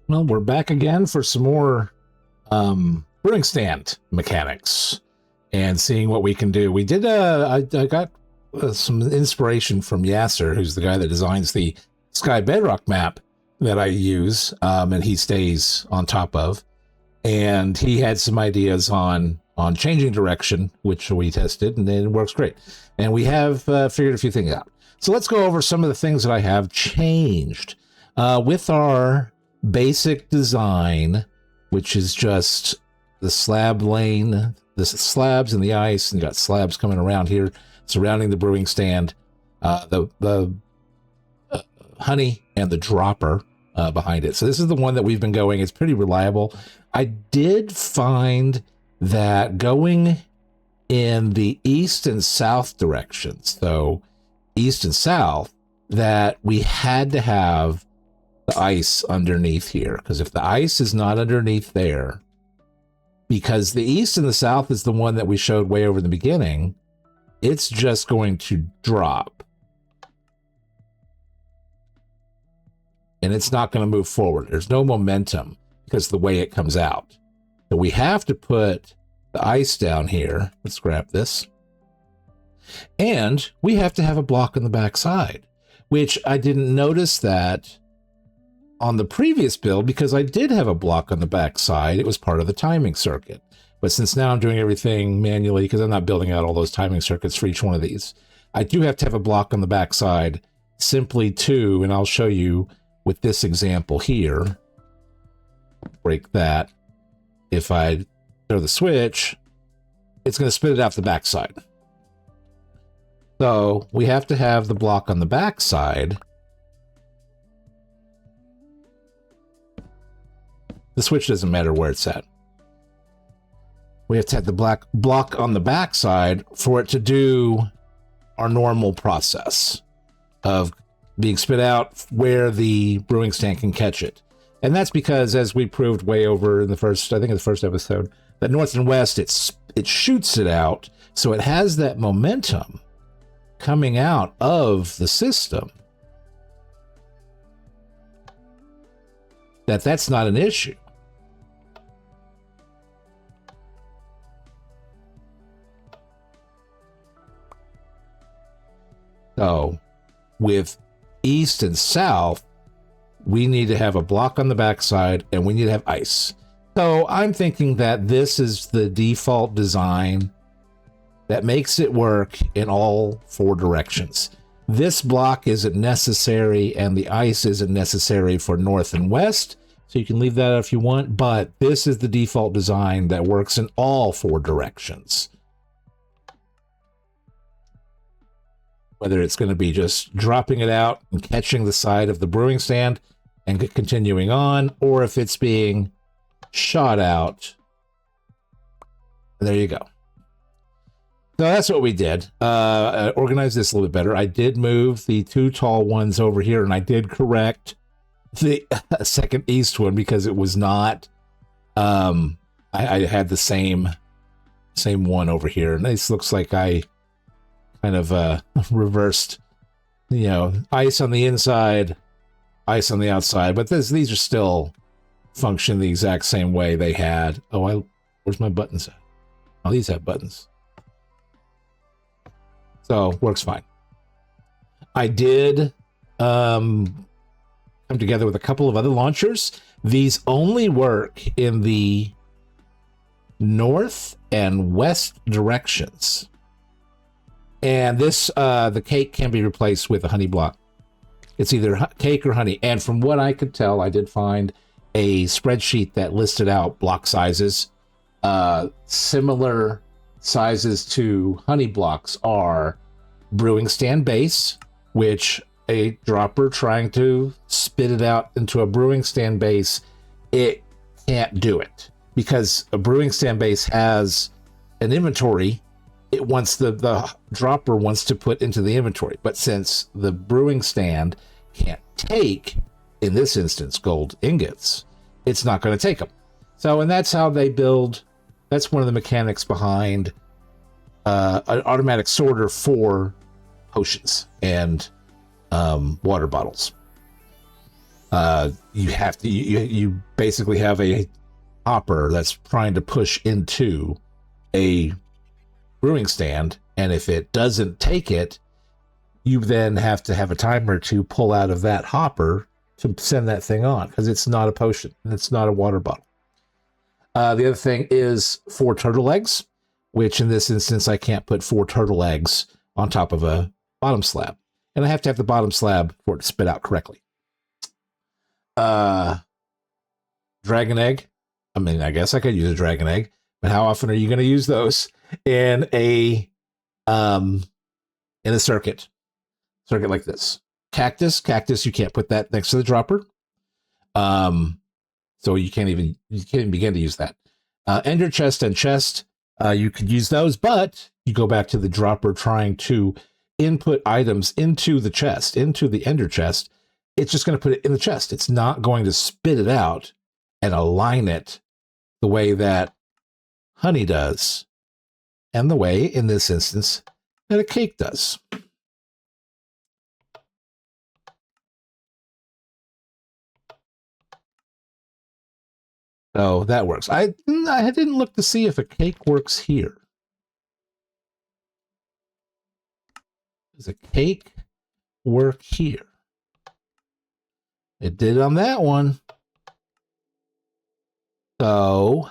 Well, we're back again for some more brewing stand mechanics and seeing what we can do. We did, I got some inspiration from Yasser, who's the guy that designs the Sky Bedrock map that I use, and he stays on top of. And he had some ideas on changing direction, which we tested, and it works great. And we have figured a few things out. So let's go over some of the things that I have changed with our basic design, which is just the slab lane, the slabs and the ice, and you got slabs coming around here surrounding the brewing stand, the honey and the dropper behind it. So this is the one that we've been going. It's pretty reliable. I did find that going in the east and south directions, so east and south, that we had to have the ice underneath here, because if the ice is not underneath there, because the east and the south is the one that we showed way over in the beginning, it's just going to drop and it's not going to move forward. There's no momentum because of the way it comes out. So we have to put the ice down here. Let's grab this. And we have to have a block on the back side, which I didn't notice that on the previous build because I did have a block on the back side. It was part of the timing circuit. But since now I'm doing everything manually because I'm not building out all those timing circuits for each one of these, I do have to have a block on the back side simply to, and I'll show you with this example here, break that. If I throw the switch, it's going to spit it out the back side. So we have to have the block on the back side. The switch doesn't matter where it's at. We have to have the black block on the back side for it to do our normal process of being spit out where the brewing stand can catch it. And that's because, as we proved way over in the first, I think in the first episode, that north and west, it shoots it out. So it has that momentum coming out of the system. That's not an issue. So with east and south, we need to have a block on the backside and we need to have ice. So I'm thinking that this is the default design that makes it work in all four directions. This block isn't necessary and the ice isn't necessary for north and west. So you can leave that if you want, but this is the default design that works in all four directions. Whether it's going to be just dropping it out and catching the side of the brewing stand and continuing on, or if it's being shot out. There you go. So that's what we did. Organize this a little bit better. I did move the two tall ones over here, and I did correct the second east one because it was not. I had the same one over here, and this looks like I kind of reversed, ice on the inside, ice on the outside, but these are still function the exact same way they had. Where's my buttons at? Oh, these have buttons. So works fine. I did come together with a couple of other launchers. These only work in the north and west directions. And this, the cake can be replaced with a honey block. It's either cake or honey. And from what I could tell, I did find a spreadsheet that listed out block sizes. Similar sizes to honey blocks are brewing stand base, which a dropper trying to spit it out into a brewing stand base, it can't do it because a brewing stand base has an inventory. It wants the dropper wants to put into the inventory, but since the brewing stand can't take, in this instance, gold ingots, it's not going to take them. So, and that's how they build. That's one of the mechanics behind an automatic sorter for potions and water bottles. You have to you basically have a hopper that's trying to push into a brewing stand, and if it doesn't take it, you then have to have a timer to pull out of that hopper to send that thing on, because it's not a potion, it's not a water bottle. The other thing is 4 turtle eggs, which in this instance I can't put 4 turtle eggs on top of a bottom slab, and I have to have the bottom slab for it to spit out correctly. Dragon egg. I mean, I guess I could use a dragon egg, but how often are you going to use those in a circuit like this? Cactus, you can't put that next to the dropper. So you can't even begin to use that. Ender chest and chest, you could use those, but you go back to the dropper trying to input items into the chest, into the ender chest. It's just going to put it in the chest. It's not going to spit it out and align it the way that honey does, and the way, in this instance, that a cake does. So that works. I didn't look to see if a cake works here. Does a cake work here? It did on that one. So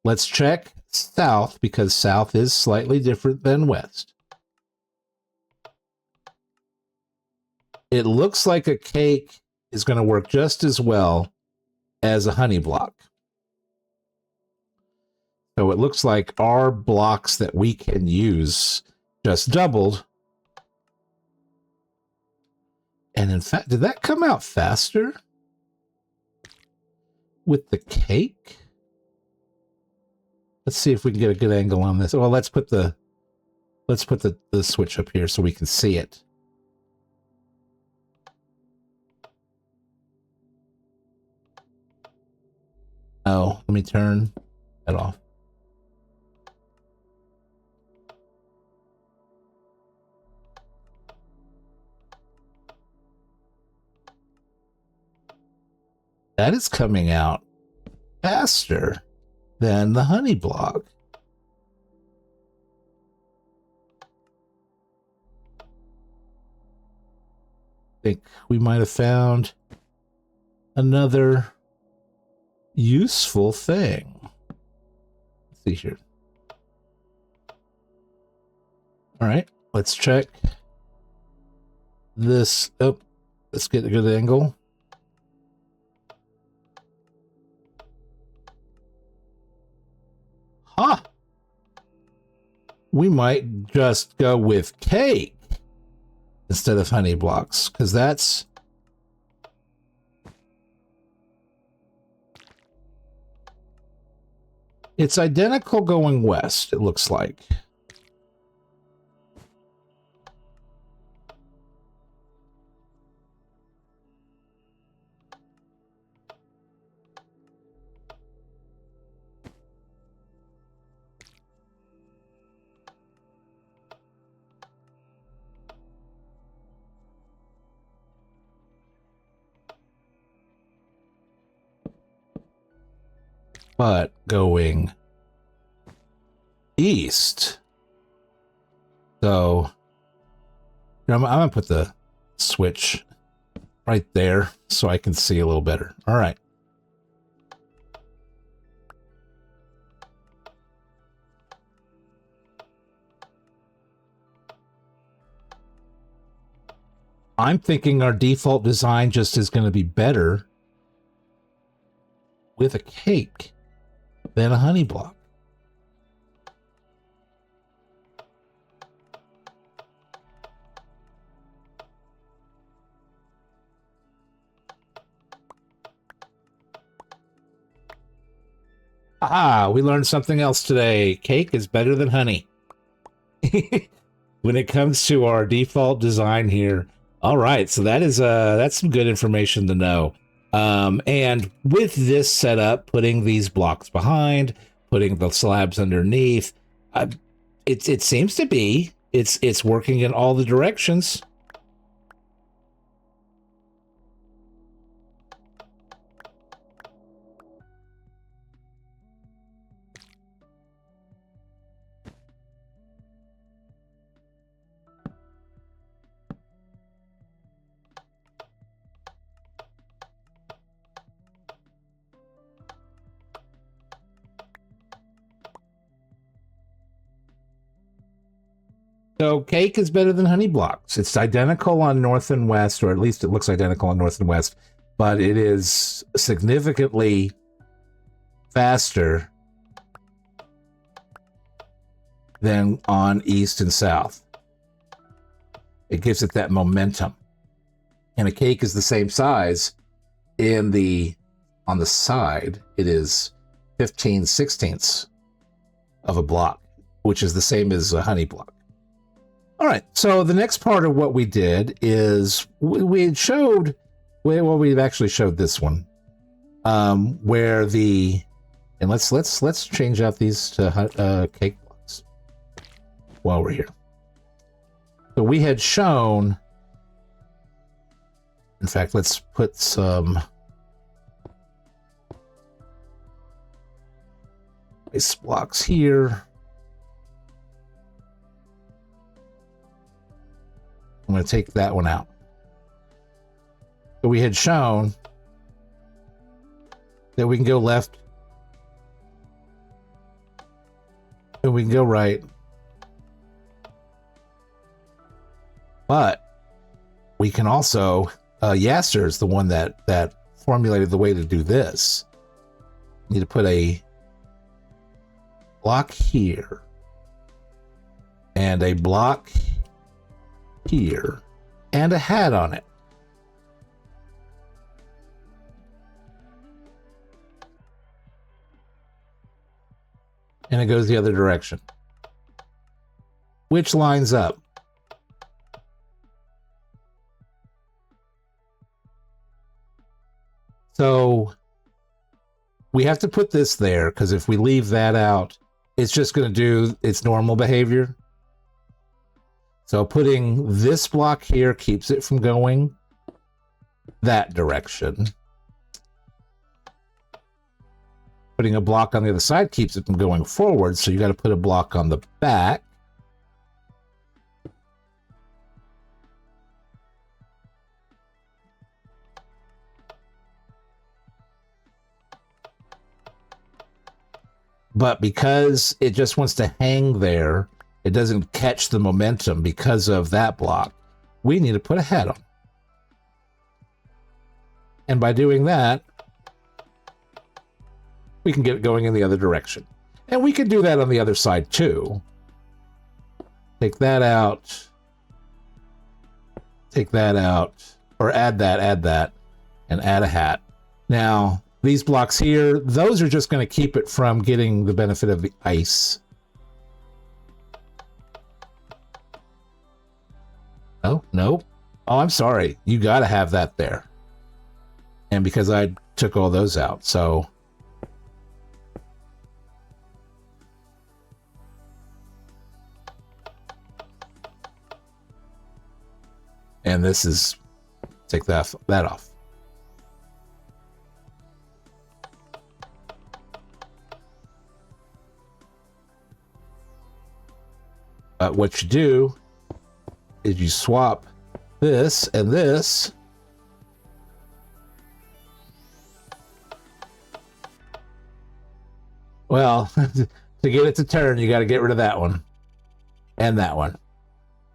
let's check south, because south is slightly different than west. It looks like a cake is going to work just as well as a honey block. So it looks like our blocks that we can use just doubled. And in fact, did that come out faster with the cake? Let's see if we can get a good angle on this. Well, let's put the switch up here so we can see it. Oh, let me turn that off. That is coming out faster than the honey block. I think we might have found another useful thing. Let's see here. All right, let's check this. Oh, let's get a good angle. Huh. We might just go with cake instead of honey blocks, because that's... It's identical going west, it looks like. But going east. So I'm going to put the switch right there so I can see a little better. All right. I'm thinking our default design just is going to be better with a cake than a honey block. Ah, we learned something else today. Cake is better than honey. When it comes to our default design here. All right, so that is that's some good information to know. And with this setup, putting these blocks behind, putting the slabs underneath, it seems to be it's working in all the directions. So cake is better than honey blocks. It's identical on north and west, or at least it looks identical on north and west, but it is significantly faster than on east and south. It gives it that momentum. And a cake is the same size on the side. It is 15/16 of a block, which is the same as a honey block. All right, so the next part of what we did is we had showed, well, we've actually showed this one, where and let's change out these to cake blocks while we're here. So we had shown, in fact, let's put some ice blocks here. I'm going to take that one out. So we had shown that we can go left and we can go right, but we can also, Yasser is the one that formulated the way to do this. You need to put a block here and a block here and a hat on it. And it goes the other direction, which lines up. So we have to put this there because if we leave that out, it's just going to do its normal behavior. So putting this block here keeps it from going that direction. Putting a block on the other side keeps it from going forward, so you got to put a block on the back. But because it just wants to hang there, it doesn't catch the momentum because of that block, we need to put a hat on. And by doing that, we can get it going in the other direction. And we can do that on the other side too. Take that out, or add that, and add a hat. Now, these blocks here, those are just going to keep it from getting the benefit of the ice. Oh, no. Oh, I'm sorry. You got to have that there. And because I took all those out, so... And this is... Take that off. But what you do is you swap this and this. Well, to get it to turn, you got to get rid of that one and that one.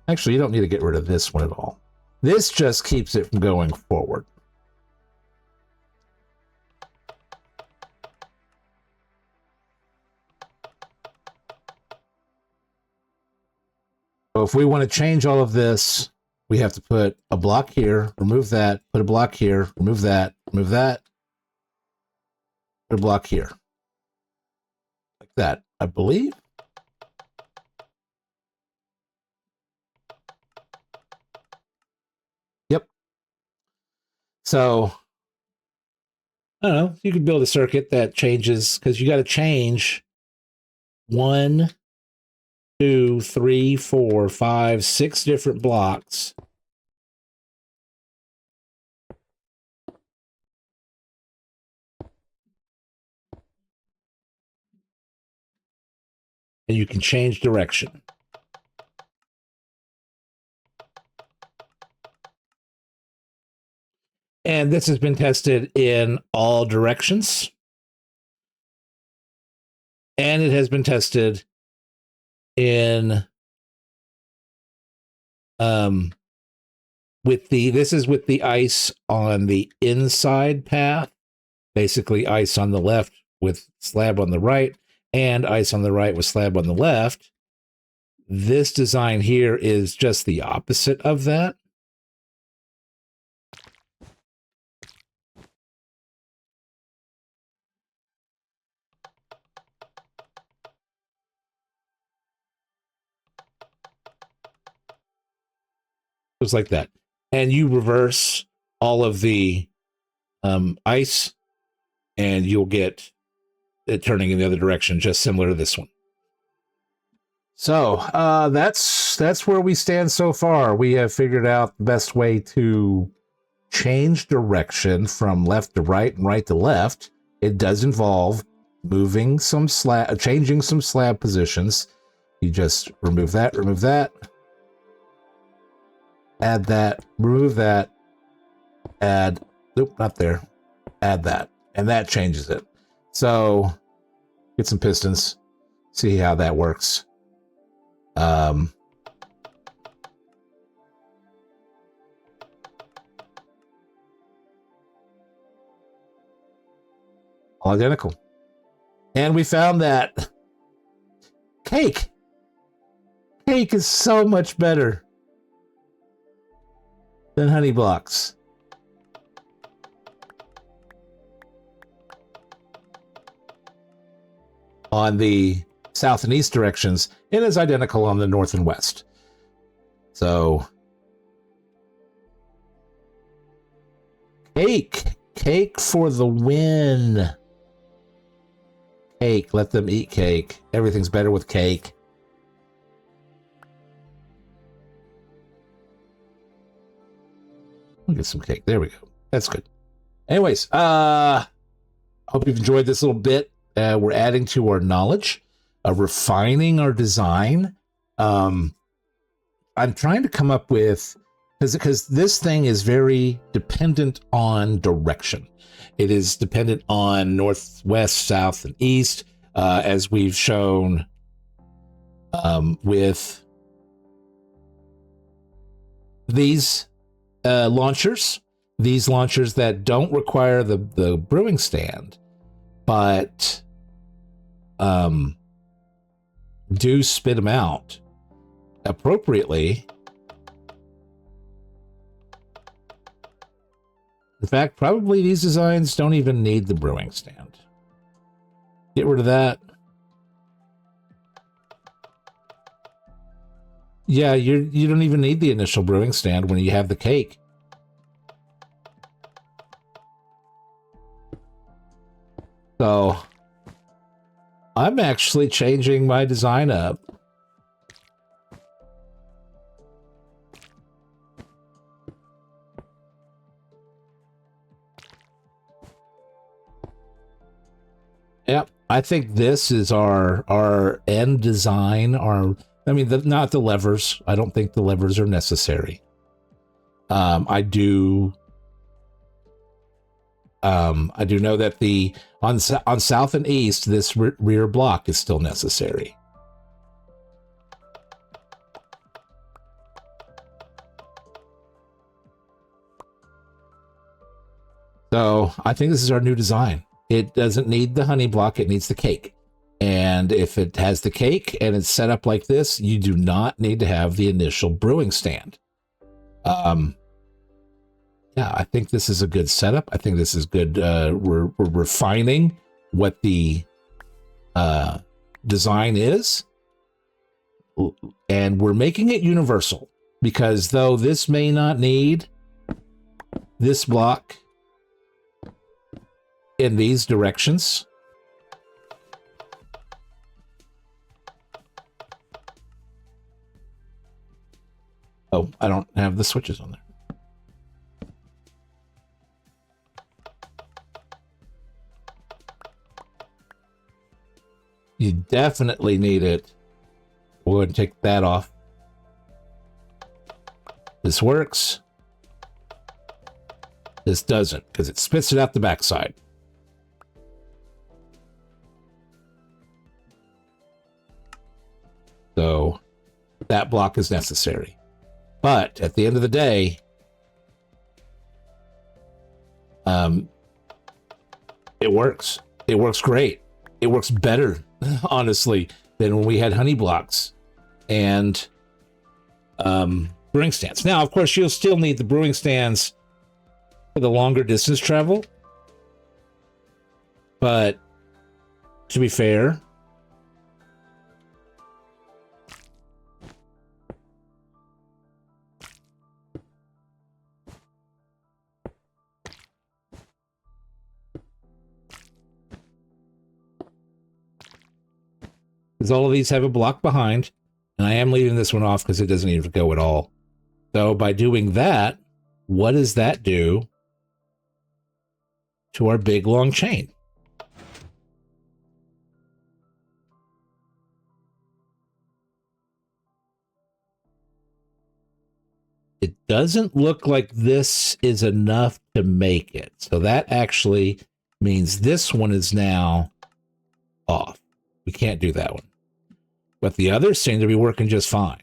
Actually, you don't need to get rid of this one at all. This just keeps it from going forward. So if we want to change all of this, we have to put a block here, remove that, put a block here, remove that, put a block here. Like that, I believe. Yep. So, I don't know, you could build a circuit that changes, because you got to change 1, 2, 3, 4, 5, 6 different blocks. And you can change direction. And this has been tested in all directions. And it has been tested in This is with the ice on the inside path, basically ice on the left with slab on the right, and ice on the right with slab on the left. This design here is just the opposite of that. Just like that. And you reverse all of the ice, and you'll get it turning in the other direction, just similar to this one. So that's where we stand so far. We have figured out the best way to change direction from left to right and right to left. It does involve moving some slab, changing some slab positions. You just remove that, add that, remove that, add, nope, not there, add that, and that changes it. So get some pistons, see how that works. All identical. And we found that cake is so much better than honey blocks. On the south and east directions, it is identical on the north and west. So cake for the win. Cake, let them eat cake. Everything's better with cake. We'll get some cake. There we go. That's good. Anyways, hope you've enjoyed this little bit. We're adding to our knowledge, refining our design. I'm trying to come up with, because this thing is very dependent on direction. It is dependent on north, west, south, and east, as we've shown with these launchers. These launchers that don't require the brewing stand, but do spit them out appropriately. In fact, probably these designs don't even need the brewing stand. Get rid of that. Yeah, you don't even need the initial brewing stand when you have the cake. So I'm actually changing my design up. Yep, I think this is our end design. Not the levers. I don't think the levers are necessary. I do know that on south and east, this rear block is still necessary. So I think this is our new design. It doesn't need the honey block, it needs the cake. And if it has the cake and it's set up like this, you do not need to have the initial brewing stand. Yeah, I think this is a good setup. I think this is good. We're refining what the design is, and we're making it universal, because though this may not need this block in these directions, oh, I don't have the switches on there. You definitely need it. We'll go ahead and take that off. This works. This doesn't, because it spits it out the backside. So that block is necessary. But at the end of the day, it works. It works great. It works better, honestly, than when we had honey blocks and brewing stands. Now, of course, you'll still need the brewing stands for the longer distance travel. But to be fair, because all of these have a block behind, and I am leaving this one off because it doesn't even go at all. So by doing that, what does that do to our big long chain? It doesn't look like this is enough to make it. So that actually means this one is now off. We can't do that one. But the others seem to be working just fine.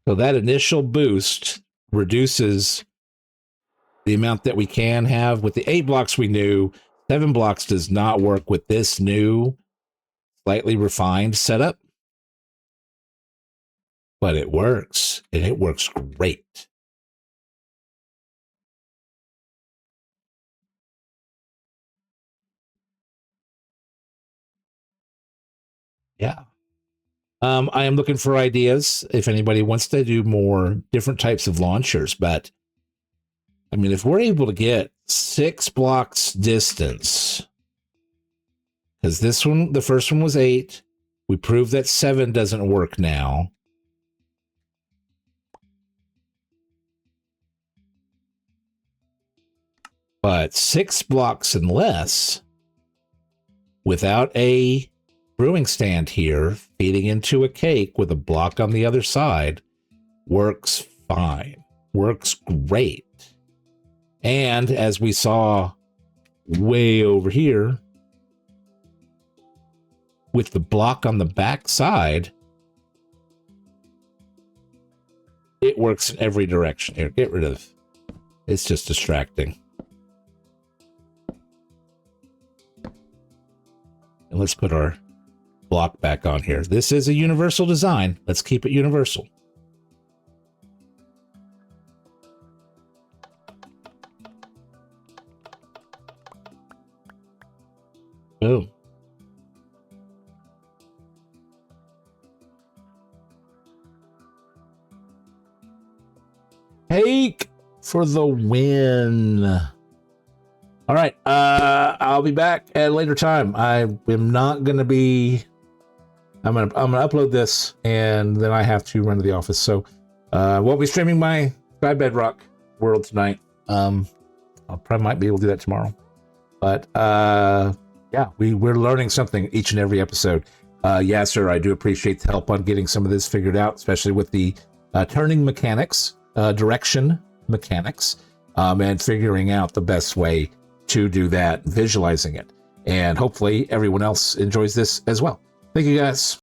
So that initial boost reduces the amount that we can have. With the 8 blocks we knew, 7 blocks does not work with this new, slightly refined setup. But it works, and it works great. Yeah. I am looking for ideas if anybody wants to do more different types of launchers. But I mean, if we're able to get 6 blocks distance, because this one, the first one was 8. We proved that 7 doesn't work now. But 6 blocks and less without a brewing stand here feeding into a cake with a block on the other side works fine, works great. And as we saw way over here, with the block on the back side, it works in every direction. Here, get rid of, it's just distracting. And let's put our block back on here. This is a universal design. Let's keep it universal. Boom. Cake for the win. All right. I'll be back at a later time. I am not going to be, I'm gonna upload this and then I have to run to the office. So won't be streaming my Sky Bedrock world tonight. I'll probably might be able to do that tomorrow. But yeah, we're learning something each and every episode. Yeah, sir, I do appreciate the help on getting some of this figured out, especially with the turning mechanics, direction mechanics, and figuring out the best way to do that, visualizing it. And hopefully everyone else enjoys this as well. Thank you, guys.